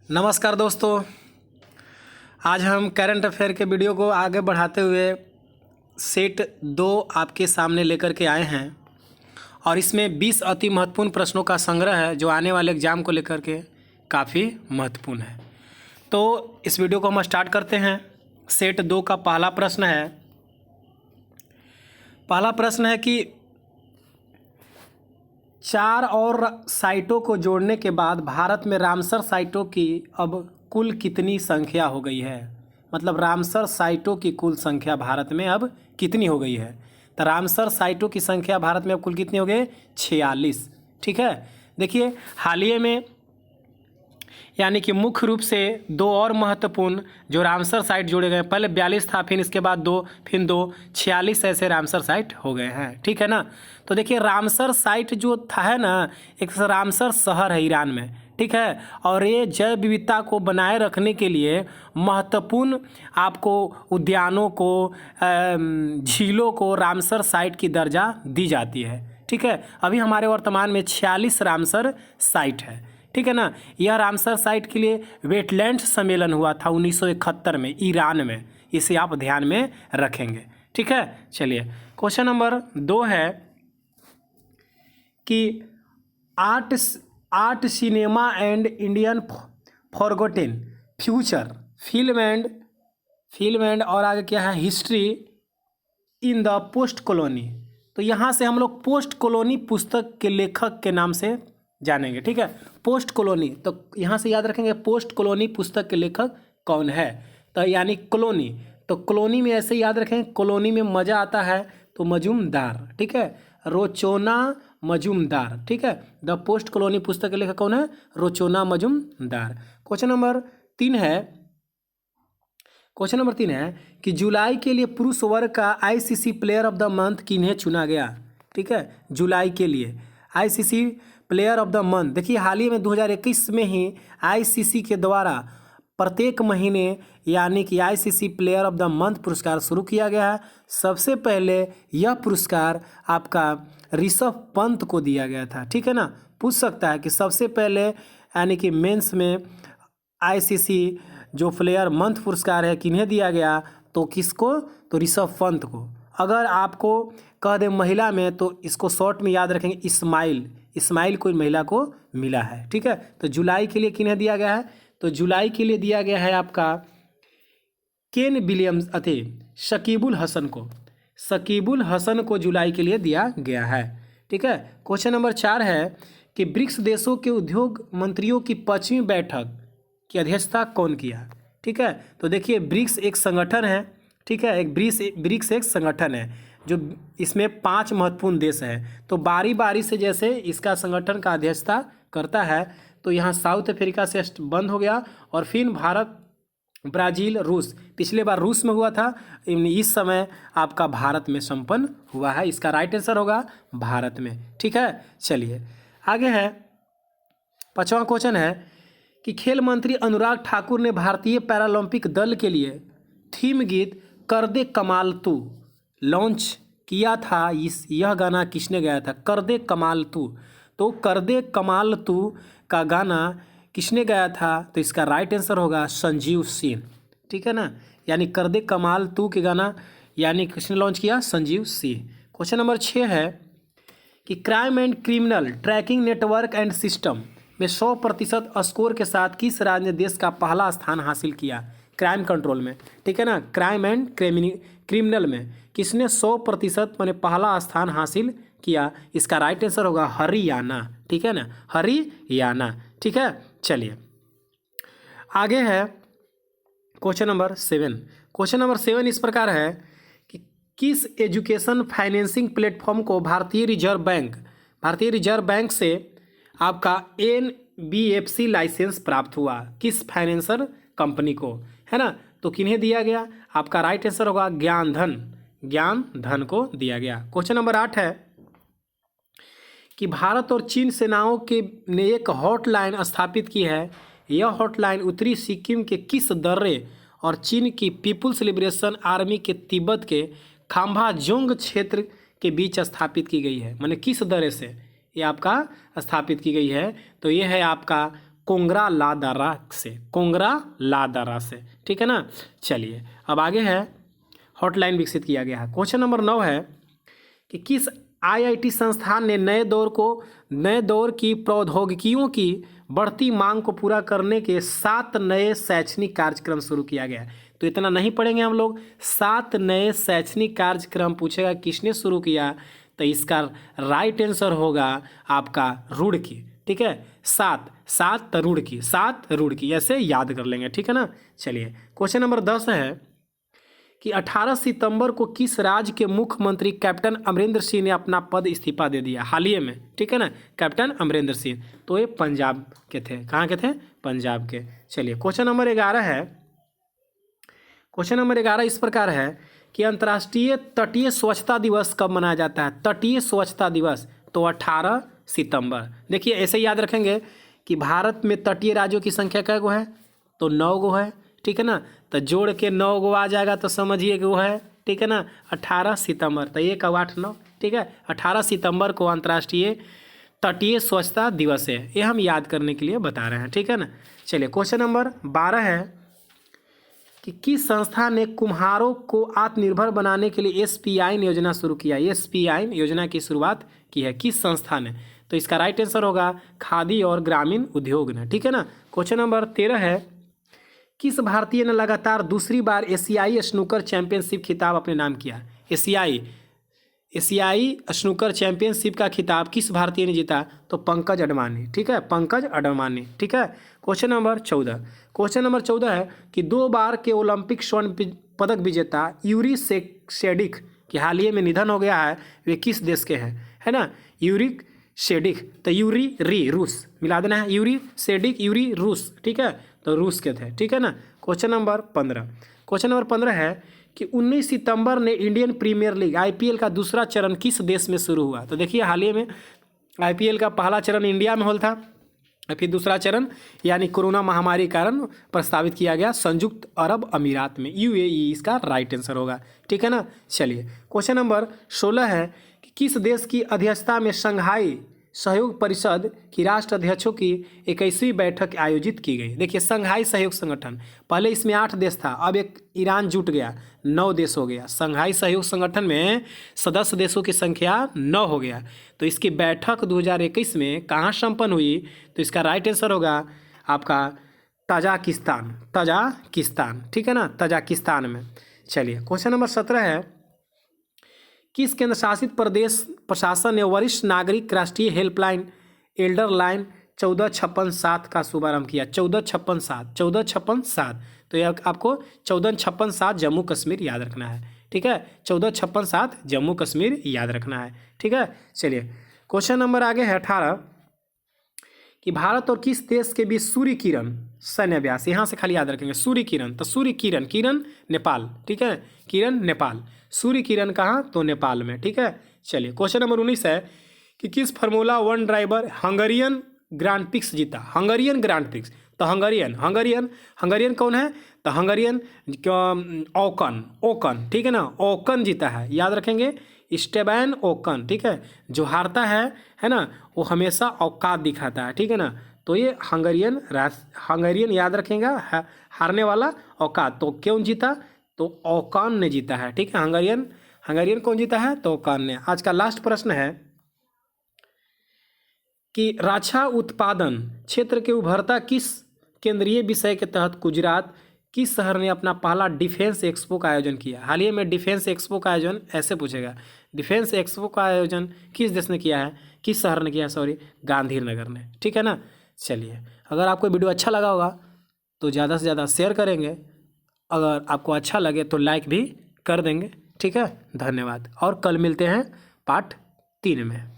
नमस्कार दोस्तों। आज हम करंट अफेयर के वीडियो को आगे बढ़ाते हुए सेट 2 आपके सामने लेकर के आए हैं और इसमें 20 अति महत्वपूर्ण प्रश्नों का संग्रह है जो आने वाले एग्जाम को लेकर के काफ़ी महत्वपूर्ण है। तो इस वीडियो को हम स्टार्ट करते हैं। सेट 2 का पहला प्रश्न है कि 4 और साइटों को जोड़ने के बाद भारत में रामसर साइटों की अब कुल कितनी संख्या हो गई है। मतलब रामसर साइटों की कुल संख्या भारत में अब कितनी हो गई है। तो रामसर साइटों की संख्या भारत में अब कुल कितनी हो गई? 46। ठीक है। देखिए हालिया में यानी कि मुख्य रूप से 2 और महत्वपूर्ण जो रामसर साइट जोड़े गए, पहले 42 था, फिर इसके बाद 2, फिर 2, 46 ऐसे रामसर साइट हो गए हैं। ठीक है ना। तो देखिए रामसर साइट जो था है ना, एक रामसर शहर है ईरान में। ठीक है। और ये जैव विविधता को बनाए रखने के लिए महत्वपूर्ण आपको उद्यानों को, झीलों को रामसर साइट की दर्जा दी जाती है। ठीक है। अभी हमारे वर्तमान में 46 रामसर साइट है। ठीक है ना। यह रामसर साइट के लिए वेटलैंड सम्मेलन हुआ था 1971 में ईरान में। इसे आप ध्यान में रखेंगे। ठीक है। चलिए क्वेश्चन नंबर 2 है कि art cinema and Indian forgotten future film and और आगे क्या है, history in the post colony. तो यहाँ से हम लोग पोस्ट कॉलोनी पुस्तक के लेखक के नाम से जानेंगे। ठीक है। पोस्ट कॉलोनी, तो यहाँ से याद रखेंगे पोस्ट कॉलोनी पुस्तक के लेखक कौन है। तो यानी कॉलोनी, तो कॉलोनी में ऐसे याद रखेंगे, कॉलोनी में मज़ा आता है तो मजूमदार। ठीक है। रोचोना मजूमदार। ठीक है। द पोस्ट कॉलोनी पुस्तक के लेखक कौन है? रोचोना मजूमदार। क्वेश्चन नंबर 3 है कि जुलाई के लिए पुरुष वर्ग का ICC player of the month किन्हें चुना गया। ठीक है। जुलाई के लिए ICC player of the month. देखिए हाल ही में 2021 में ही आईसीसी के द्वारा प्रत्येक महीने यानी कि ICC player of the month पुरस्कार शुरू किया गया है। सबसे पहले यह पुरस्कार आपका ऋषभ पंत को दिया गया था। ठीक है ना। पूछ सकता है कि सबसे पहले यानी कि मेंस में आईसीसी जो प्लेयर मंथ पुरस्कार है किन्हें दिया गया, तो किसको? तो ऋषभ पंत को। अगर आपको कह दें महिला में तो इसको शॉर्ट में याद रखेंगे इस्माइल कोई महिला को मिला है। ठीक है। तो जुलाई के लिए किन्हें दिया गया है? तो जुलाई के लिए दिया गया है आपका केन विलियम्स शकीबुल हसन को जुलाई के लिए दिया गया है। ठीक है। क्वेश्चन नंबर 4 है कि ब्रिक्स देशों के उद्योग मंत्रियों की 5वीं बैठक की अध्यक्षता कौन किया। ठीक है। तो देखिए ब्रिक्स एक संगठन है। ठीक है। ब्रिक्स एक संगठन है जो इसमें 5 महत्वपूर्ण देश हैं। तो बारी बारी से जैसे इसका संगठन का अध्यक्षता करता है, तो यहाँ साउथ अफ्रीका से बंद हो गया और फिर भारत, ब्राज़ील, रूस। पिछले बार रूस में हुआ था, इस समय आपका भारत में संपन्न हुआ है। इसका राइट आंसर होगा भारत में। ठीक है। चलिए आगे है 5वां क्वेश्चन है कि खेल मंत्री अनुराग ठाकुर ने भारतीय पैरालंपिक दल के लिए थीम गीत कर दे कमाल तू लॉन्च किया था। यह गाना किसने गाया था? कर दे कमाल तू। तो कर दे कमाल तू का गाना किसने गाया था? तो इसका राइट आंसर होगा संजीव सिंह। ठीक है ना। यानी कर दे कमाल तू के गाना यानी किसने लॉन्च किया? संजीव सिंह। क्वेश्चन नंबर 6 है कि crime and criminal tracking network and system में 100% स्कोर के साथ किस राज्य ने देश का पहला स्थान हासिल किया? क्राइम कंट्रोल में। ठीक है ना। क्राइम एंड क्रिमिनल में किसने 100% मैंने पहला स्थान हासिल किया? इसका राइट आंसर होगा हरियाणा। ठीक है ना। हरियाणा। ठीक है। चलिए आगे है क्वेश्चन नंबर 7 इस प्रकार है कि किस एजुकेशन फाइनेंसिंग प्लेटफॉर्म को भारतीय रिजर्व बैंक से आपका NBFC लाइसेंस प्राप्त हुआ? किस फाइनेंसर कंपनी को, है ना। तो किन्हें दिया गया? आपका राइट आंसर होगा ज्ञान धन को दिया गया। क्वेश्चन नंबर 8 है कि भारत और चीन सेनाओं के ने एक हॉटलाइन स्थापित की है। यह हॉटलाइन उत्तरी सिक्किम के किस दर्रे और चीन की पीपुल्स लिबरेशन आर्मी के तिब्बत के खाम्बाजोंग क्षेत्र के बीच स्थापित की गई है? माने किस दर्रे से ये आपका स्थापित की गई है? तो ये है आपका कोंगरा लादारा से, ठीक है ना। चलिए अब आगे है, हॉटलाइन विकसित किया गया है। क्वेश्चन नंबर 9 है कि किस आईआईटी संस्थान ने नए दौर की प्रौद्योगिकियों की बढ़ती मांग को पूरा करने के 7 नए शैक्षणिक कार्यक्रम शुरू किया गया है। तो इतना नहीं पढ़ेंगे हम लोग, 7 नए शैक्षणिक कार्यक्रम पूछेगा किसने शुरू किया, तो इसका राइट आंसर होगा आपका रुड़की, ठीक है। 7 रुड़की ऐसे याद कर लेंगे, ठीक है ना। चलिए क्वेश्चन नंबर 10 है कि 18 सितंबर को किस राज्य के मुख्यमंत्री कैप्टन अमरिंदर सिंह ने अपना पद इस्तीफा दे दिया हाल ही में, ठीक है ना। कैप्टन अमरिंदर सिंह, तो ये पंजाब के थे। कहाँ के थे? पंजाब के। चलिए क्वेश्चन नंबर 11 है। क्वेश्चन नंबर 11 इस प्रकार है कि अंतर्राष्ट्रीय तटीय स्वच्छता दिवस कब मनाया जाता है? तटीय स्वच्छता दिवस तो 18 सितंबर। देखिए ऐसे याद रखेंगे कि भारत में तटीय राज्यों की संख्या कै गो है? तो 9 गो है, ठीक है ना। तो जोड़ के 9 गो आ जाएगा तो समझिए कि वो है, ठीक है ना, 18 सितंबर। तो 1 8 9, ठीक है। 18 सितंबर को अंतर्राष्ट्रीय तटीय स्वच्छता दिवस है, ये हम याद करने के लिए बता रहे हैं, ठीक है ना। चलिए क्वेश्चन नंबर 12 है कि किस संस्था ने कुम्हारों को आत्मनिर्भर बनाने के लिए SPIN योजना शुरू किया? SPIN योजना की शुरुआत की है किस संस्था ने? तो इसका राइट आंसर होगा खादी और ग्रामीण उद्योग ने, ठीक है ना। क्वेश्चन नंबर 13 है, किस भारतीय ने लगातार दूसरी बार एशियाई स्नूकर चैंपियनशिप खिताब अपने नाम किया? एशियाई स्नूकर चैंपियनशिप का खिताब किस भारतीय ने जीता? तो पंकज अडवाणी, ठीक है, पंकज अडवाणी, ठीक है। क्वेश्चन नंबर 14 है कि 2 बार के ओलंपिक स्वर्ण पदक विजेता यूरी शेडिक की हाल ही में निधन हो गया है, वे किस देश के हैं? है ना, यूरी शेडिक, तो रूस मिला देना है, यूरी शेडिक रूस, ठीक है, तो रूस के थे, ठीक है ना। क्वेश्चन नंबर 15 है कि 19 सितंबर ने इंडियन प्रीमियर लीग IPL का दूसरा चरण किस देश में शुरू हुआ? तो देखिए हाल ही में IPL का पहला चरण इंडिया में होल था, फिर दूसरा चरण यानी कोरोना महामारी के कारण प्रस्तावित किया गया संयुक्त अरब अमीरात में, UAE इसका राइट आंसर होगा, ठीक है ना। चलिए क्वेश्चन नंबर 16 है कि किस देश की अध्यक्षता में शंघाई सहयोग परिषद की राष्ट्र अध्यक्षों की 21वीं बैठक आयोजित की गई? देखिए शंघाई सहयोग संगठन, पहले इसमें 8 देश था, अब एक ईरान जुट गया, 9 देश हो गया। शंघाई सहयोग संगठन में सदस्य देशों की संख्या 9 हो गया। तो इसकी बैठक 2021 में कहाँ संपन्न हुई? तो इसका राइट आंसर होगा आपका तजाकिस्तान, ठीक है ना, तजाकिस्तान में। चलिए क्वेश्चन नंबर 17 है, किस केंद्र शासित प्रदेश प्रशासन ने वरिष्ठ नागरिक राष्ट्रीय हेल्पलाइन एल्डर लाइन 1456-7 का शुभारंभ किया? 1456-7, तो यह आपको 1456-7 जम्मू कश्मीर याद रखना है, ठीक है, 1456-7 जम्मू कश्मीर याद रखना है, ठीक है। चलिए क्वेश्चन नंबर आगे है 18 कि भारत और किस देश के बीच सूर्य किरण सैन्य अभ्यास, यहाँ से खाली याद रखेंगे सूर्य किरण, तो सूर्य किरण नेपाल, ठीक है, किरण नेपाल, सूर्य किरण कहाँ? तो नेपाल में, ठीक है। चलिए क्वेश्चन नंबर 19 है कि किस formula 1 driver Hungarian grand prix जीता? हंगेरियन ग्रांड प्रिक्स, तो हंगेरियन कौन है? तो हंगेरियन ओकन, ठीक है ना, ओकन जीता है, याद रखेंगे स्टेबान ओकन, ठीक है। जो हारता है ना, वो हमेशा औकात दिखाता है, ठीक है ना। तो ये हंगेरियन याद रखेगा, हारने वाला औकात। तो क्यों जीता? तो ओकान ने जीता है, ठीक है। हंगेरियन कौन जीता है? तो ओकान ने। आज का लास्ट प्रश्न है कि रक्षा उत्पादन क्षेत्र के उभरता किस केंद्रीय विषय के तहत गुजरात किस शहर ने अपना पहला डिफेंस एक्सपो का आयोजन किया? हाल ही में डिफेंस एक्सपो का आयोजन ऐसे पूछेगा, डिफेंस एक्सपो का आयोजन किस देश ने किया है, किस शहर ने किया? सॉरी, गांधीनगर ने, ठीक है ना। चलिए अगर आपको वीडियो अच्छा लगा होगा तो ज़्यादा से ज़्यादा शेयर करेंगे, अगर आपको अच्छा लगे तो लाइक भी कर देंगे, ठीक है। धन्यवाद, और कल मिलते हैं पार्ट 3 में।